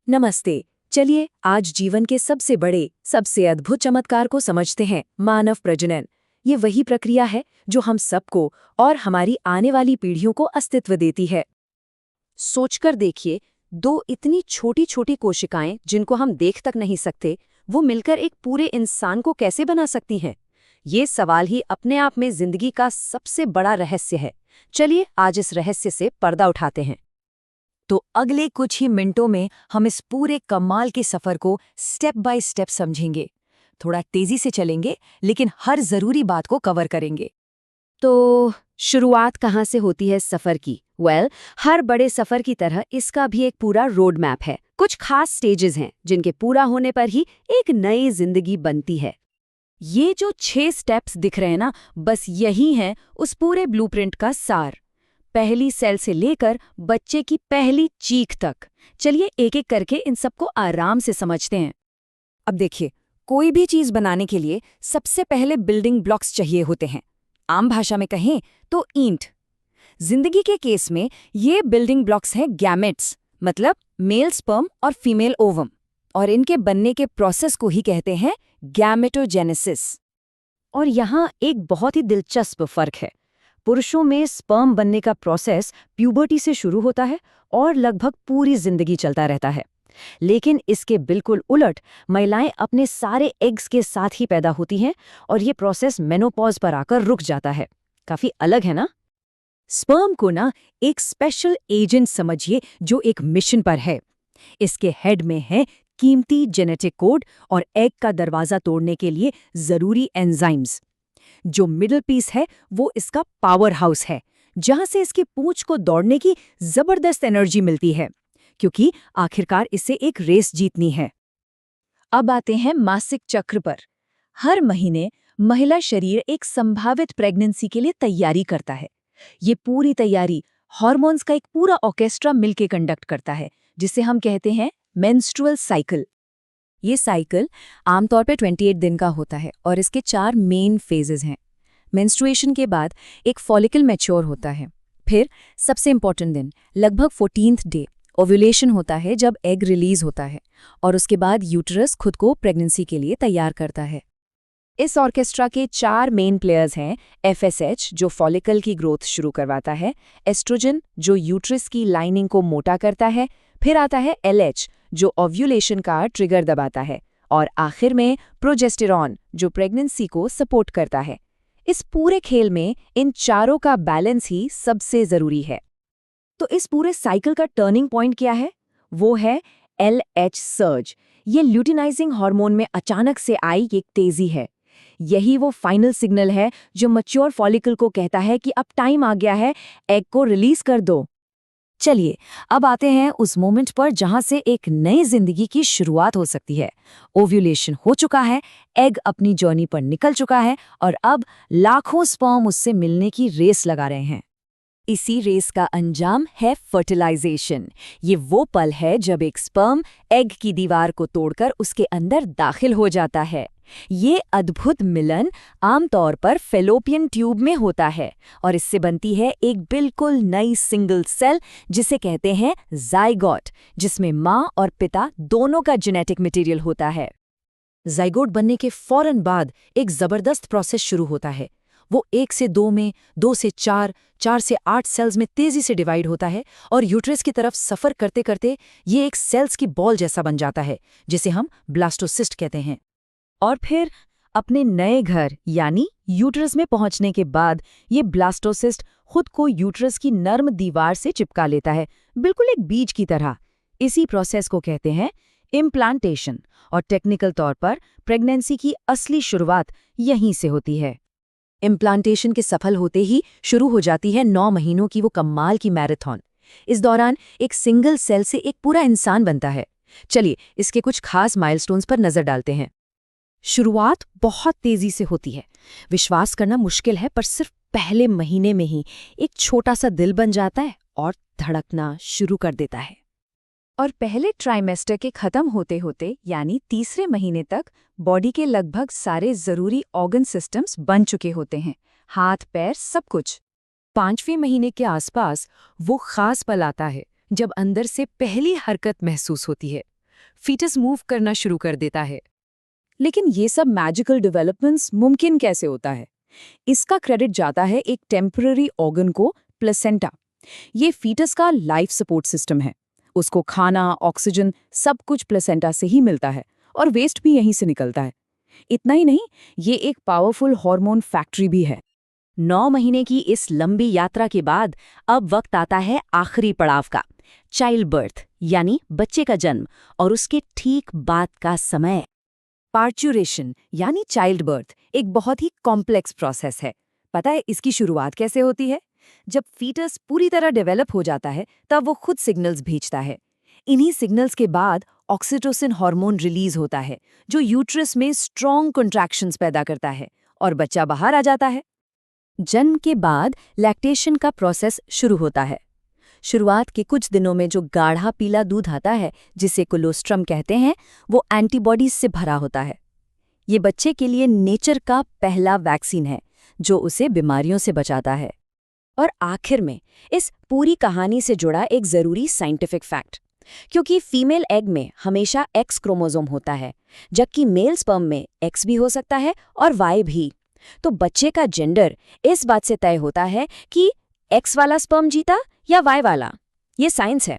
नमस्ते। चलिए आज जीवन के सबसे बड़े, सबसे अद्भुत चमत्कार को समझते हैं, मानव प्रजनन। ये वही प्रक्रिया है जो हम सबको और हमारी आने वाली पीढ़ियों को अस्तित्व देती है। सोचकर देखिए, दो इतनी छोटी छोटी कोशिकाएं जिनको हम देख तक नहीं सकते, वो मिलकर एक पूरे इंसान को कैसे बना सकती हैं? ये सवाल ही अपने आप में जिंदगी का सबसे बड़ा रहस्य है। चलिए आज इस रहस्य से पर्दा उठाते हैं। तो अगले कुछ ही मिनटों में हम इस पूरे कमाल के सफर को स्टेप बाय स्टेप समझेंगे। थोड़ा तेजी से चलेंगे, लेकिन हर जरूरी बात को कवर करेंगे। तो शुरुआत कहाँ से होती है सफ़र की? हर बड़े सफ़र की तरह इसका भी एक पूरा रोड मैप है। कुछ खास स्टेजेस हैं जिनके पूरा होने पर ही एक नई जिंदगी बनती है। ये जो 6 स्टेप्स दिख रहे हैं ना, बस यही हैं उस पूरे ब्लूप्रिंट का सार। पहली सेल से लेकर बच्चे की पहली चीख तक। चलिए एक एक करके इन सबको आराम से समझते हैं। अब देखिए, कोई भी चीज बनाने के लिए सबसे पहले बिल्डिंग ब्लॉक्स चाहिए होते हैं। आम भाषा में कहें तो ईंट। जिंदगी के केस में ये बिल्डिंग ब्लॉक्स हैं गैमेट्स, मतलब मेल स्पर्म और फीमेल ओवम, और इनके बनने के प्रोसेस को ही कहते हैं गैमेटोजेनेसिस। और यहाँ एक बहुत ही दिलचस्प फर्क है। पुरुषों में स्पर्म बनने का प्रोसेस प्यूबर्टी से शुरू होता है और लगभग पूरी जिंदगी चलता रहता है। लेकिन इसके बिल्कुल उलट, महिलाएं अपने सारे एग्स के साथ ही पैदा होती हैं और ये प्रोसेस मेनोपॉज पर आकर रुक जाता है। काफी अलग है ना? स्पर्म को ना एक स्पेशल एजेंट समझिए जो एक मिशन पर है। इसके हेड में है कीमती जेनेटिक कोड और एग का दरवाजा तोड़ने के लिए जरूरी एंजाइम्स। जो मिडिल पीस है वो इसका पावर हाउस है, जहां से इसकी पूंछ को दौड़ने की जबरदस्त एनर्जी मिलती है, क्योंकि आखिरकार इसे एक रेस जीतनी है। अब आते हैं मासिक चक्र पर। हर महीने महिला शरीर एक संभावित प्रेगनेंसी के लिए तैयारी करता है। ये पूरी तैयारी हार्मोन्स का एक पूरा ऑर्केस्ट्रा मिलकर कंडक्ट करता है, जिसे हम कहते हैं मेंस्ट्रुअल साइकिल। ये साइकिल आमतौर पे 28 दिन का होता है और इसके 4 मेन फेजेस हैं। मेंस्ट्रुएशन के बाद एक फॉलिकल मैच्योर होता है। फिर सबसे इंपॉर्टेंट दिन लगभग 14th डे ओव्यूलेशन होता है, जब एग रिलीज होता है, और उसके बाद यूटरस खुद को प्रेगनेंसी के लिए तैयार करता है। इस ऑर्केस्ट्रा के 4 मेन प्लेयर्स हैं। FSH जो फॉलिकल की ग्रोथ शुरू करवाता है, एस्ट्रोजन जो यूट्रस की लाइनिंग को मोटा करता है, फिर आता है LH जो ओव्यूलेशन का ट्रिगर दबाता है, और आखिर में प्रोजेस्टेरॉन जो प्रेगनेंसी को सपोर्ट करता है। इस पूरे खेल में इन चारों का बैलेंस ही सबसे जरूरी है। तो इस पूरे साइकिल का टर्निंग पॉइंट क्या है? वो है LH सर्ज। ये ल्यूटिनाइजिंग हार्मोन में अचानक से आई एक तेजी है। यही वो फाइनल सिग्नल है जो मैच्योर फॉलिकल को कहता है कि अब टाइम आ गया है, एग को रिलीज कर दो। चलिए अब आते हैं उस मोमेंट पर जहां से एक नई जिंदगी की शुरुआत हो सकती है। ओव्यूलेशन हो चुका है, एग अपनी जर्नी पर निकल चुका है, और अब लाखों स्पर्म उससे मिलने की रेस लगा रहे हैं। इसी रेस का अंजाम है फर्टिलाइजेशन। ये वो पल है जब एक स्पर्म एग की दीवार को तोड़कर उसके अंदर दाखिल हो जाता है। ये अद्भुत मिलन आमतौर पर फेलोपियन ट्यूब में होता है, और इससे बनती है एक बिल्कुल नई सिंगल सेल, जिसे कहते हैं जाइगोट, जिसमें माँ और पिता दोनों का जेनेटिक मटेरियल होता है। जाइगोट बनने के फौरन बाद एक जबरदस्त प्रोसेस शुरू होता है। वो 1 से 2 में, 2 से 4, 4 से 8 सेल्स में तेजी से डिवाइड होता है, और यूट्रस की तरफ सफर करते करते ये एक सेल्स की बॉल जैसा बन जाता है, जिसे हम ब्लास्टोसिस्ट कहते हैं। और फिर अपने नए घर यानी यूट्रस में पहुंचने के बाद ये ब्लास्टोसिस्ट खुद को यूट्रस की नर्म दीवार से चिपका लेता है, बिल्कुल एक बीज की तरह। इसी प्रोसेस को कहते हैं इम्प्लांटेशन, और टेक्निकल तौर पर प्रेगनेंसी की असली शुरुआत यहीं से होती है। इम्प्लांटेशन के सफल होते ही शुरू हो जाती है 9 महीनों की वो कमाल की मैराथन। इस दौरान एक सिंगल सेल से एक पूरा इंसान बनता है। चलिए इसके कुछ खास माइलस्टोन्स पर नजर डालते हैं। शुरुआत बहुत तेजी से होती है। विश्वास करना मुश्किल है, पर सिर्फ पहले महीने में ही एक छोटा सा दिल बन जाता है और धड़कना शुरू कर देता है। और पहले ट्राइमेस्टर के खत्म होते होते यानी तीसरे महीने तक बॉडी के लगभग सारे जरूरी ऑर्गन सिस्टम्स बन चुके होते हैं, हाथ पैर सब कुछ। 5वें महीने के आसपास वो खास पल आता है जब अंदर से पहली हरकत महसूस होती है। फीटस मूव करना शुरू कर देता है। लेकिन ये सब मैजिकल डेवलपमेंट्स मुमकिन कैसे होता है? इसका क्रेडिट जाता है एक टेम्पररी ऑर्गन को, प्लेसेंटा। ये फीटस का लाइफ सपोर्ट सिस्टम है। उसको खाना, ऑक्सीजन सब कुछ प्लेसेंटा से ही मिलता है और वेस्ट भी यहीं से निकलता है। इतना ही नहीं, ये एक पावरफुल हार्मोन फैक्ट्री भी है। 9 महीने की इस लंबी यात्रा के बाद अब वक्त आता है आखिरी पड़ाव का, चाइल्ड बर्थ यानी बच्चे का जन्म और उसके ठीक बाद का समय। पार्चुरेशन यानी चाइल्ड बर्थ एक बहुत ही कॉम्प्लेक्स प्रोसेस है। पता है इसकी शुरुआत कैसे होती है? जब फीटस पूरी तरह डेवलप हो जाता है तब वो खुद सिग्नल्स भेजता है। इन्हीं सिग्नल्स के बाद ऑक्सीटोसिन हार्मोन रिलीज होता है जो यूट्रस में स्ट्रॉन्ग कॉन्ट्रैक्शंस पैदा करता है और बच्चा बाहर आ जाता है। जन्म के बाद लैक्टेशन का प्रोसेस शुरू होता है। शुरुआत के कुछ दिनों में जो गाढ़ा पीला दूध आता है, जिसे कोलोस्ट्रम कहते हैं, वो एंटीबॉडीज से भरा होता है। ये बच्चे के लिए नेचर का पहला वैक्सीन है जो उसे बीमारियों से बचाता है। और आखिर में इस पूरी कहानी से जुड़ा एक जरूरी साइंटिफिक फैक्ट, क्योंकि फीमेल एग में हमेशा एक्स क्रोमोसोम होता है, जबकि मेल स्पर्म में एक्स भी हो सकता है और वाई भी। तो बच्चे का जेंडर इस बात से तय होता है कि एक्स वाला स्पर्म जीता या वाई वाला। ये साइंस है।